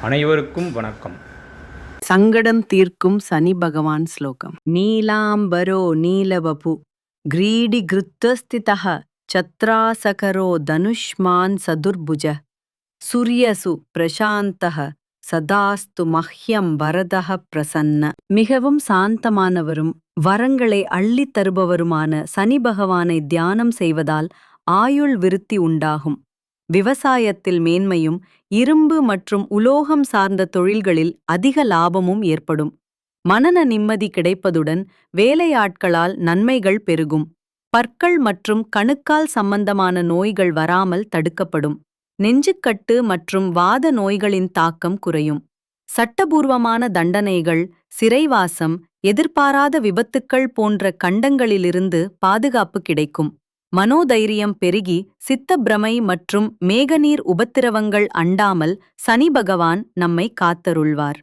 அனைவருக்கும் வணக்கம். சங்கடம் தீர்க்கும் சனி பகவான் ஸ்லோகம். நீலாம்பரோ நீலவபு கிரீடி கிருத்தஸ்திதः சத்ராசகரோ தனுஷ்மான் சதுர்புஜ சூரியசு பிரசாந்தः சதாஸ்து மஹ்யம் வரதः பிரசன்ன. மிகவும் சாந்தமானவரும் வரங்களை அள்ளித் தருபவருமான சனி பகவானை தியானம் செய்வதால் ஆயுள் விருத்தி உண்டாகும். விவசாயத்தில் மேன்மையும் இரும்பு மற்றும் உலோகம் சார்ந்த தொழில்களில் அதிக லாபமும் ஏற்படும். மனன நிம்மதி கிடைப்பதுடன் வேலையாட்களால் நன்மைகள் பெருகும். பற்கள் மற்றும் கணுக்கால் சம்பந்தமான நோய்கள் வராமல் தடுக்கப்படும். நெஞ்சுக்கட்டு மற்றும் வாத நோய்களின் தாக்கம் குறையும். சட்டபூர்வமான தண்டனைகள், சிறைவாசம், எதிர்பாராத விபத்துக்கள் போன்ற கண்டங்களிலிருந்து பாதுகாப்பு கிடைக்கும். மனோதைரியம் பெருகி சித்தப்பிரமை மற்றும் மேகநீர் உபத்திரவங்கள் அண்டாமல் சனி பகவான் நம்மை காத்தருள்வார்.